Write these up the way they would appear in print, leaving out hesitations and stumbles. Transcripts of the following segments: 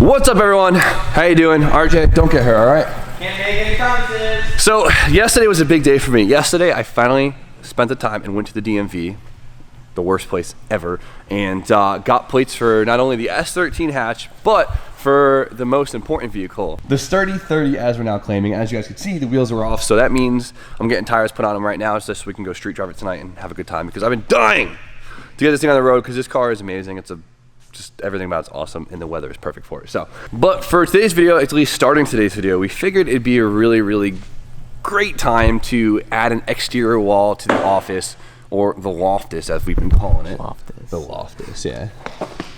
What's up, everyone? How you doing? RJ, don't get hurt, all right? Can't make any promises. So, yesterday was a big day for me. Yesterday, I finally spent the time and went to the DMV, the worst place ever, and got plates for not only the S13 hatch, but for the most important vehicle, the Sturdy 30, as we're now claiming. As you guys can see, the wheels are off, so that means I'm getting tires put on them right now just so we can go street drive it tonight and have a good time, because I've been dying to get this thing on the road because this car is amazing. It's just everything about it's awesome, and the weather is perfect for it. So, but for today's video, at least starting today's video, we figured it'd be a really great time to add an exterior wall to the office, or the loftus as we've been calling it. Loftus. The loftus, yeah.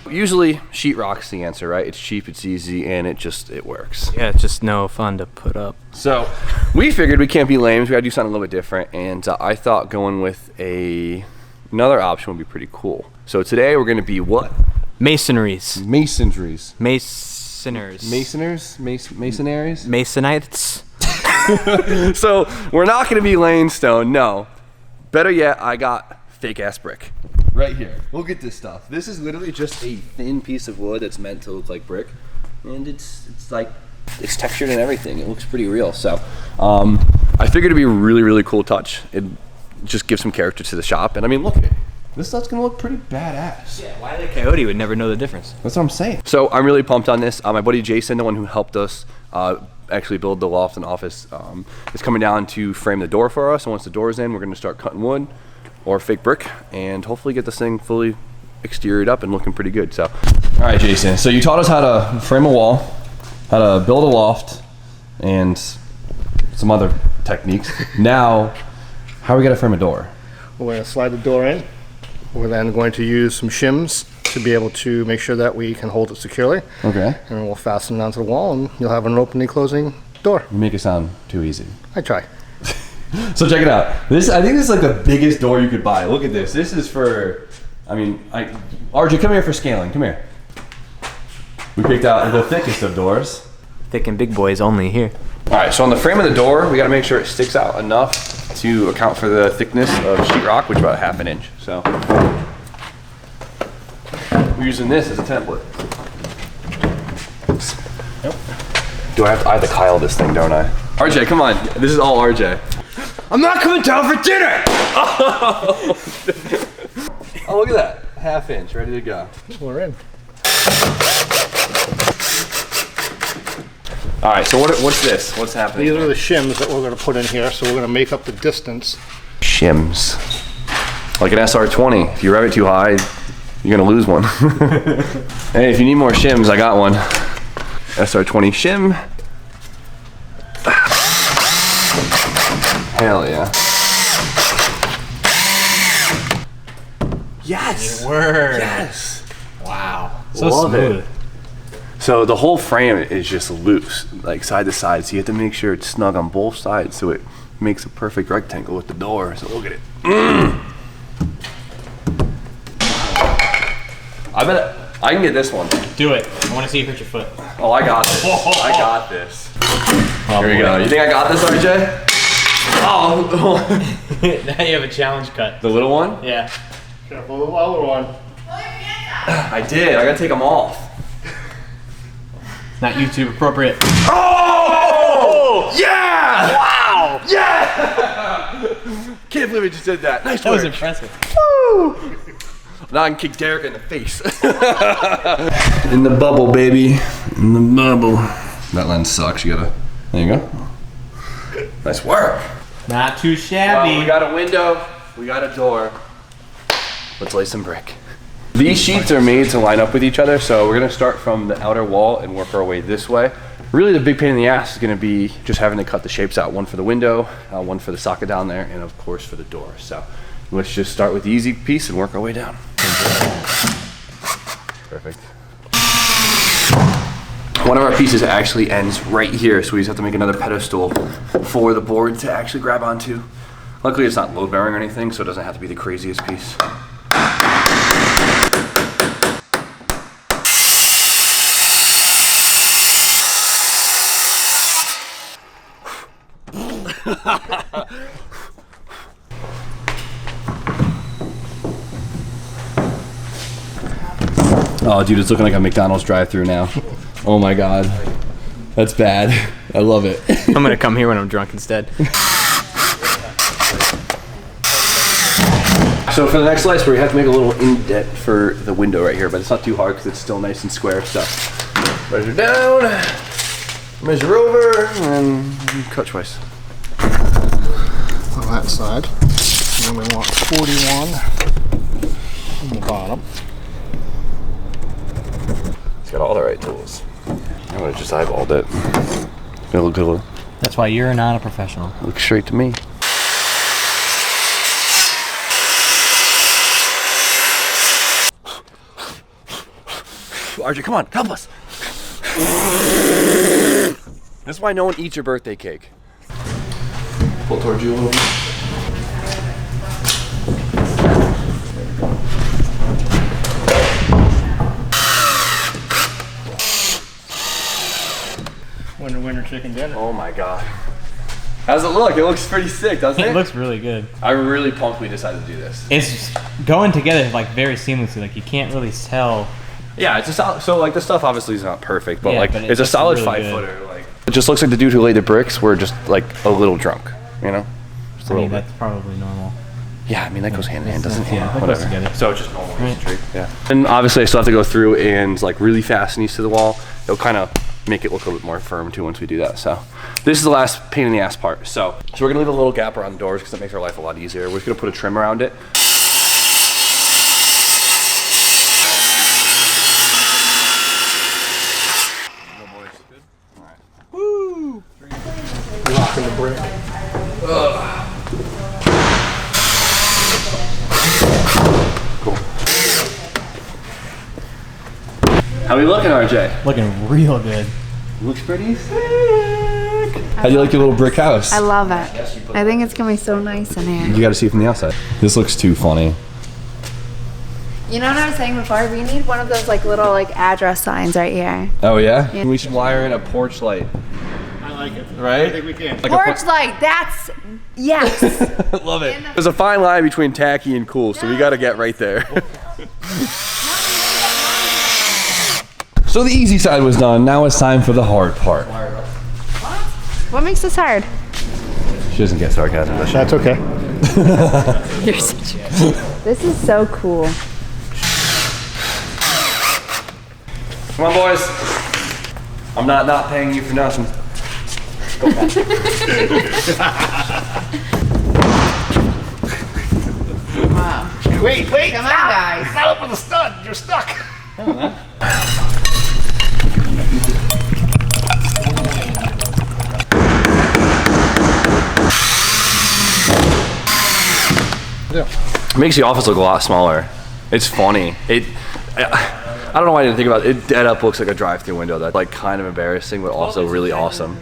Usually sheetrock's the answer, right? It's cheap, it's easy, and it works. Yeah, it's just no fun to put up. So we figured we can't be lame, so we gotta do something a little bit different, and I thought going with another option would be pretty cool. So today we're gonna be what? Masonries. Masonaries. Masoners. Masonaries? Masonites. So we're not gonna be laying stone, no. Better yet, I got fake ass brick. Right here. Look at this stuff. This is literally just a thin piece of wood that's meant to look like brick. And it's textured and everything. It looks pretty real. So I figured it'd be a really cool touch. It'd just give some character to the shop. And I mean, look at it. This stuff's gonna look pretty badass. Yeah, why the Coyote would never know the difference. That's what I'm saying. So I'm really pumped on this. My buddy Jason, the one who helped us actually build the loft and office, is coming down to frame the door for us. And once the door's in, we're gonna start cutting wood or fake brick and hopefully get this thing fully exteriored up and looking pretty good. So, all right, Jason. So you taught us how to frame a wall, how to build a loft, and some other techniques. Now, how are we gonna frame a door? We're going to slide the door in. We're then going to use some shims to be able to make sure that we can hold it securely. Okay. And then we'll fasten it onto the wall and you'll have an opening closing door. You make it sound too easy. I try. So check it out. I think this is like the biggest door you could buy. Look at this. This is for, RJ, come here for scaling. Come here. We picked out the thickest of doors. Thick and big boys only here. All right, so on the frame of the door, we gotta make sure it sticks out enough to account for the thickness of sheetrock, which is about 1/2 inch. So we're using this as a template. Yep. I have to Kyle this thing, don't I? RJ, come on. This is all RJ. I'm not coming down for dinner! Oh, look at that. 1/2 inch, ready to go. We're in. All right, so what's this? What's happening? These are the shims that we're going to put in here, so we're going to make up the distance. Shims. Like an SR20. If you rev it too high, you're gonna lose one. Hey, if you need more shims, I got one. SR20 shim. Hell yeah. Yes! Word. Yes! Wow. So Love smooth. it. So the whole frame is just loose, like side to side. So you have to make sure it's snug on both sides so it makes a perfect rectangle with the door. So look at it. I bet I can get this one. Do it. I want to see you hurt your foot. Oh, I got this. I got this. Oh, Here we go. You think I got this, RJ? Oh. Now you have a challenge cut. The little one? Yeah. Careful of the other one. I did. I gotta take them off. Not YouTube appropriate. Oh! Yeah! Wow! Yeah! Can't believe we just did that. Nice That work. was impressive. Woo! Now I can kick Derek in the face. In the bubble, baby. In the bubble. That lens sucks. You gotta. There you go. Nice work. Not too shabby. We got a window. We got a door. Let's lay some brick. These sheets are made to line up with each other, so we're gonna start from the outer wall and work our way this way. Really the big pain in the ass is gonna be just having to cut the shapes out. One for the window, one for the socket down there, and of course for the door. So let's just start with the easy piece and work our way down. Perfect. One of our pieces actually ends right here, so we just have to make another pedestal for the board to actually grab onto. Luckily it's not load bearing or anything, so it doesn't have to be the craziest piece. Oh, dude, it's looking like a McDonald's drive-thru now. Oh my God. That's bad. I love it. I'm gonna come here when I'm drunk instead. So for the next slice, we have to make a little indent for the window right here, but it's not too hard because it's still nice and square. So measure down, measure over, and cut twice. On that side. And then we want 41 on the bottom. It's got all the right tools. I would have just eyeballed it. It'll look good. That's why you're not a professional. Looks straight to me. RJ, come on, help us. That's why no one eats your birthday cake. Pull towards you a little bit. Winner chicken dinner. Oh my God. How's it look? It looks pretty sick, doesn't it? It looks really good. I'm really pumped we decided to do this. It's going together like very seamlessly. Like you can't really tell. Yeah, it's a solid, so like the stuff obviously is not perfect, but Yeah, like but it's a looks solid really 5 good. footer. Like it just looks like the dude who laid the bricks were just like a little drunk, you know? Just a I little mean, bit. that's probably normal. Yeah, I mean that goes hand in hand, doesn't it? Yeah, that goes together. So it's just normal Right. masonry. Yeah. And obviously I still have to go through and like really fasten these to the wall. It'll kind of make it look a little bit more firm too once we do that. So this is the last pain in the ass part. So we're gonna leave a little gap around the doors because it makes our life a lot easier. We're just gonna put a trim around it. Rocking the brick. Cool. How we looking, RJ? Looking real good. Looks pretty sick. How do you like your little brick house? I love it. I think it's gonna be so nice in here. You got to see it from the outside. This looks too funny. You know what I was saying before? We need one of those like little like address signs right here. Oh yeah? Yeah. We should wire in a porch light. I like it. Right? I think we can. Like Porch light. That's yes. Love it. There's a fine line between tacky and cool, so we got to get right there. So the easy side was done. Now it's time for the hard part. What makes this hard? She doesn't get sarcasm, does she? That's okay. You're such a... This is so cool. Come on, boys. I'm not paying you for nothing. Go back. Wait. Come on, guys. Not up with the stud. You're stuck. It makes the office look a lot smaller. It's funny. I don't know why I didn't think about it. It dead up looks like a drive-through window. That's like kind of embarrassing, but also really awesome.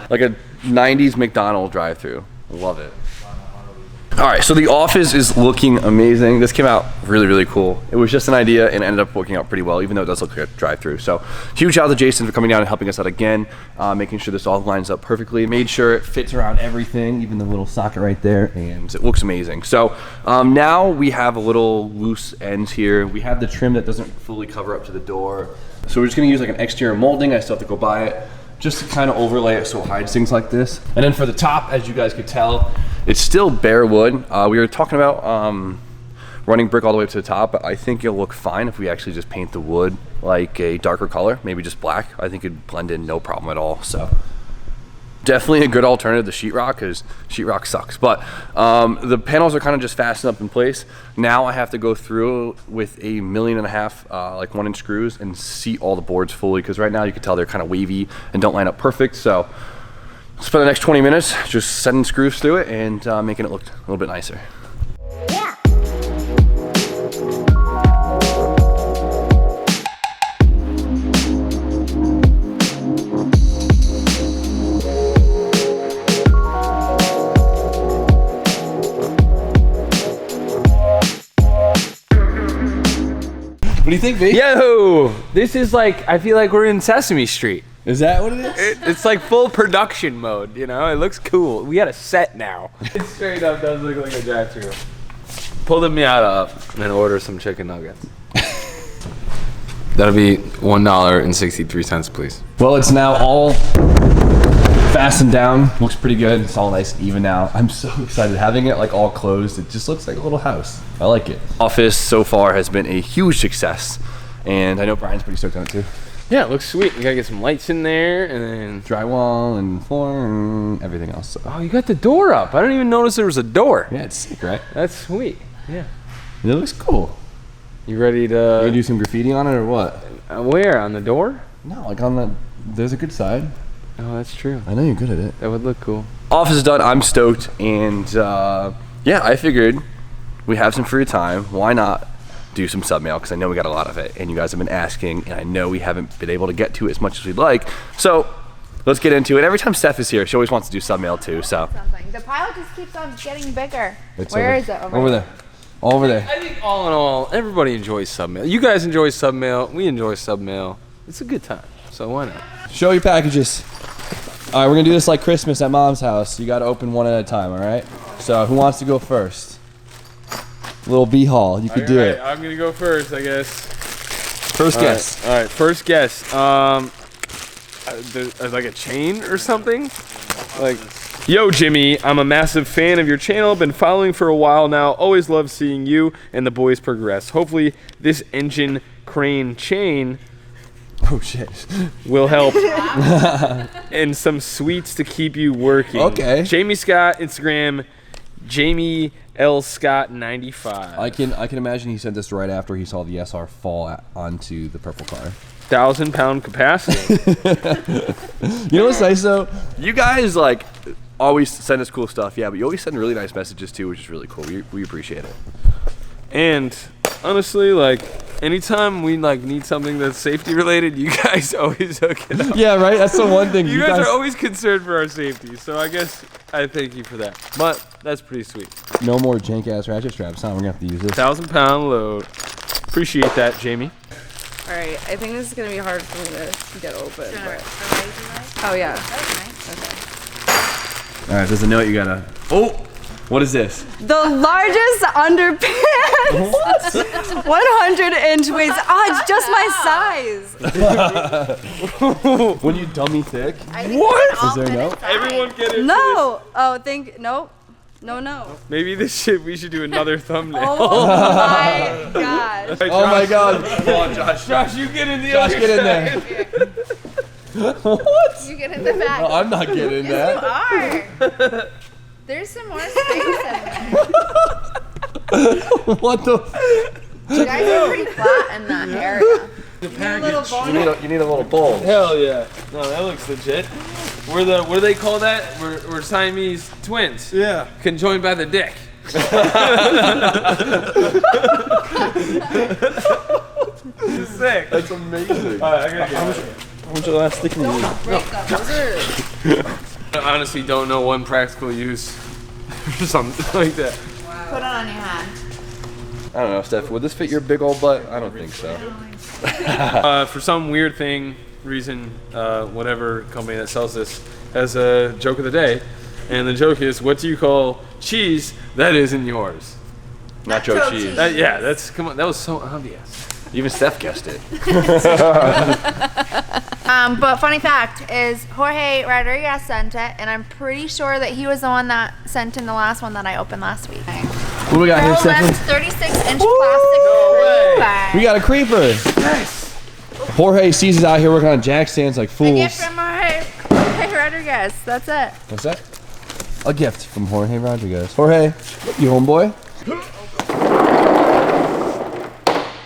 Like a 90s McDonald's drive-through. Love it. All right, so the office is looking amazing. This came out really, really cool. It was just an idea and ended up working out pretty well, even though it does look like a drive-through. So huge shout out to Jason for coming down and helping us out again, making sure this all lines up perfectly. Made sure it fits around everything, even the little socket right there, and it looks amazing. So now we have a little loose ends here. We have the trim that doesn't fully cover up to the door. So we're just gonna use like an exterior molding. I still have to go buy it, just to kind of overlay it so it hides things like this. And then for the top, as you guys could tell, it's still bare wood. We were talking about running brick all the way up to the top, but I think it'll look fine if we actually just paint the wood like a darker color, maybe just black. I think it'd blend in no problem at all. So definitely a good alternative to sheetrock, because sheetrock sucks. But the panels are kind of just fastened up in place. Now I have to go through with a 1.5 million like 1-inch screws and seat all the boards fully, because right now you can tell they're kind of wavy and don't line up perfect. So spend the next 20 minutes just setting screws through it and making it look a little bit nicer. What do you think, V? Yo, this is like, I feel like we're in Sesame Street. Is that what it is? It's like full production mode, you know? It looks cool. We got a set now. It straight up does look like a drive-thru. Pull the Miata up and order some chicken nuggets. That'll be $1.63, please. Well, it's now all fastened down. Looks pretty good. It's all nice and even now. I'm so excited having it like all closed. It just looks like a little house. I like it. Office so far has been a huge success, and I know Brian's pretty stoked on it too. Yeah, it looks sweet. We gotta get some lights in there, and then Drywall and floor and everything else. So. oh, you got the door up. I didn't even notice there was a door. Yeah, it's sick, right? That's sweet. Yeah. It looks cool. You ready You gonna to? do some graffiti on it or what? Where on the door? No, like on the. There's a good side. Oh, that's true. I know you're good at it. That would look cool. Office is done. I'm stoked, and yeah, I figured we have some free time. Why not do some sub mail? Because I know we got a lot of it, and you guys have been asking, and I know we haven't been able to get to it as much as we'd like. So let's get into it. Every time Steph is here, she always wants to do sub mail too. So Something. The pile just keeps on getting bigger. It's Where over. is it? Over there. Over there. I think all in all, everybody enjoys sub mail. You guys enjoy sub mail. We enjoy sub mail. It's a good time. So why not? Show your packages. All right, we're gonna do this like Christmas at Mom's house. You gotta open one at a time, all right? So who wants to go first? Little B Hall, you could do it. I'm gonna go first, I guess. First guess. All right, first guess. Like a chain or something? Like, yo, Jimmy, I'm a massive fan of your channel. Been following for a while now. Always love seeing you and the boys progress. Hopefully, this engine crane chain Oh shit. will help. And some sweets to keep you working. Okay. Jamie Scott, Instagram, Jamie L. Scott 95. I can imagine he sent this right after he saw the SR fall onto the purple car. 1,000-pound capacity. You know what's nice though? You guys like always send us cool stuff, yeah, but you always send really nice messages too, which is really cool. We appreciate it. And honestly, like, anytime we like need something that's safety related, you guys always hook it up. Yeah, right. That's the one thing. You guys are always concerned for our safety, so I guess I thank you for that. But that's pretty sweet. No more jank ass ratchet straps. Huh? We're gonna have to use this. 1,000-pound load. Appreciate that, Jamie. All right, I think this is gonna be hard for me to get open. But... Oh yeah. All right. There's a note you gotta. Oh. What is this? The largest underpants. 100-inch waist. Oh, it's just my size. When you dummy thick. What? Is there a note? Everyone get it. No. Oh, no. Maybe we should do another thumbnail. Oh my god. Oh my god. Come on, Josh. Josh, you get in the Josh, other get in side. there. What? You get in the back. No, I'm not getting that. You are. There's some more space in there. What the? You guys are pretty flat in that area. You need a little bowl. Hell yeah. No, that looks legit. What do they call that? We're Siamese twins. Yeah. Conjoined by the dick. Sick. That's amazing. All right, I gotta get How much elastic can you use? I honestly don't know one practical use or something like that. Put it on your hand. I don't know, Steph. Would this fit your big old butt? I don't think so. For some weird reason, whatever company that sells this has a joke of the day, and the joke is, what do you call cheese that isn't yours? Nacho cheese. Come on, that was so obvious. Even Steph guessed it. But funny fact is Jorge Rodriguez sent it, and I'm pretty sure that he was the one that sent in the last one that I opened last week. What do we got here, Barrel lift, Stephanie? 36-inch plastic creeper. We got a creeper. Nice. Jorge sees us out here working on jack stands like A fools. gift from Jorge Rodriguez. That's it. What's that? A gift from Jorge Rodriguez. Jorge, you homeboy?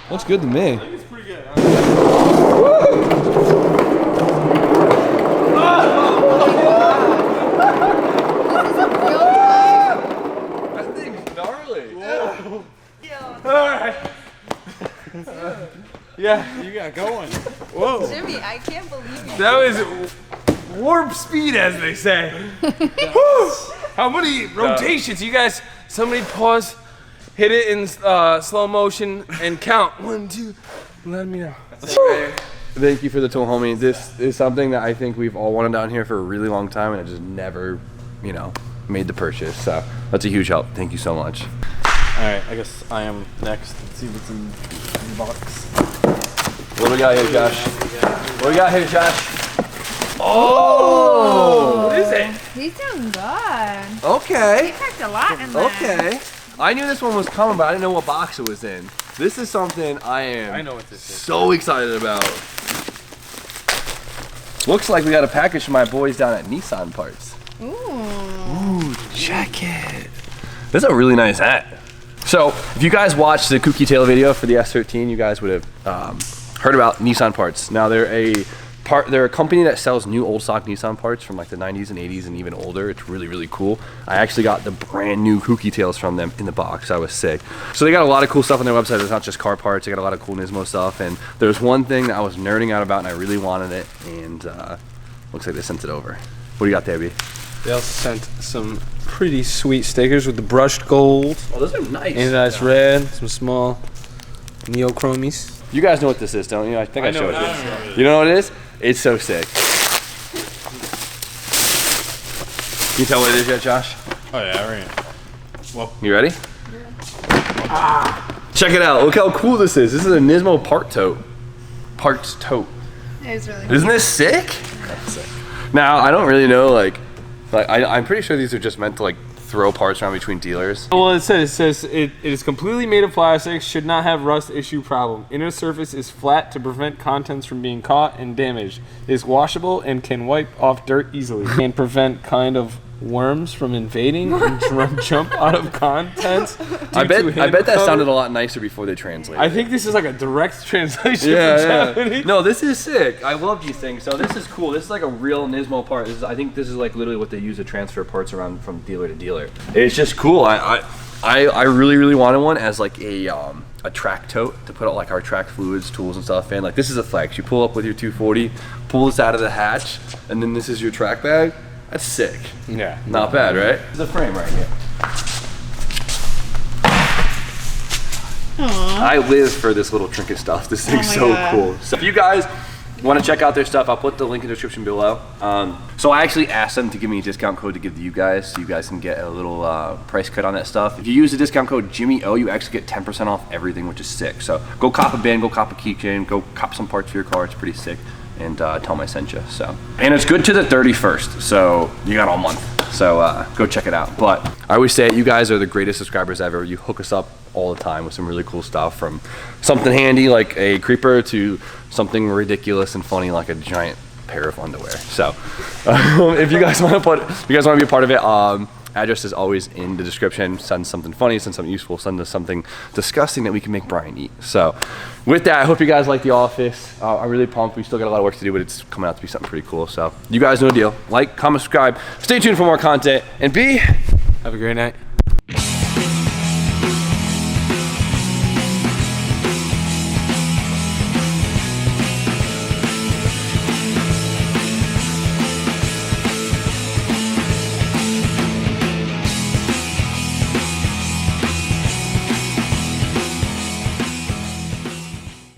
Looks good to me. It's pretty good. That thing's gnarly. Alright. Yeah, you got going. Whoa. Jimmy, I can't believe you. That was warp speed, as they say. Whew. How many rotations? You guys, somebody pause, hit it in slow motion, and count. 1, 2. Let me know. Thank you for the tool, homie. This is something that I think we've all wanted down here for a really long time, and I just never, made the purchase. So that's a huge help. Thank you so much. Alright, I guess I am next. Let's see what's in the box. What do we got here, Josh? What do we got here, Josh? Oh! What is it? He's doing good. Okay. He packed a lot in there. Okay. I knew this one was coming, but I didn't know what box it was in. This is something I know what this is. so excited about. Looks like we got a package from my boys down at Nissan Parts. Ooh, check it. This is a really nice hat. So, if you guys watched the Kooky Tail video for the S13, you guys would have heard about Nissan Parts. Now, they're a company that sells new old stock Nissan parts from like the 90s and 80s and even older. It's really, really cool. I actually got the brand new Kooky Tails from them in the box. I was sick. So they got a lot of cool stuff on their website. It's not just car parts. They got a lot of cool Nismo stuff. And there's one thing that I was nerding out about and I really wanted it. And looks like they sent it over. What do you got there, B? They also sent some pretty sweet stickers with the brushed gold. Oh, those are nice. Anodized red, some small neochromies. You guys know what this is, don't you? I think I showed it. you. You know what it is? It's so sick. Can you tell what it is yet, Josh? Oh yeah, right. Well, you ready? Check it out. Look how cool this is. This is a Nismo parts tote. It was really Isn't this sick? That's sick. Now, I don't really know, like I'm pretty sure these are just meant to like throw parts around between dealers. well, it says it is completely made of plastic, should not have rust issue problem. Inner surface is flat to prevent contents from being caught and damaged. Is washable and can wipe off dirt easily. Can prevent kind of worms from invading and jump out of contents. I bet that sounded a lot nicer before they translated. I think this is like a direct translation from yeah. Japanese. No, this is sick. I love these things. So this is cool. This is like a real Nismo part. I think this is like literally what they use to transfer parts around from dealer to dealer. It's just cool. I really, really wanted one as like a track tote to put out like our track fluids, tools and stuff in. Like this is a flex. You pull up with your 240, pull this out of the hatch, and then this is your track bag. That's sick. Yeah. Not bad, right? There's a frame right here. Aww. I live for this little trinket stuff. This thing's so cool. So if you guys want to check out their stuff, I'll put the link in the description below. So I actually asked them to give me a discount code to give to you guys, so you guys can get a little price cut on that stuff. If you use the discount code JimmyO, you actually get 10% off everything, which is sick. So go cop a bin, go cop a keychain, go cop some parts for your car. It's pretty sick. And tell them I sent you. So, and it's good to the 31st, so you got all month. So go check it out. But I always say you guys are the greatest subscribers ever. You hook us up all the time with some really cool stuff, from something handy like a creeper to something ridiculous and funny like a giant pair of underwear. So if you guys want to be a part of it, address is always in the description. Send something funny, send something useful, send us something disgusting that we can make Brian eat. So with that, I hope you guys like The Office. I'm really pumped. We still got a lot of work to do, but it's coming out to be something pretty cool. So you guys know the deal. Like, comment, subscribe. Stay tuned for more content. And B, have a great night.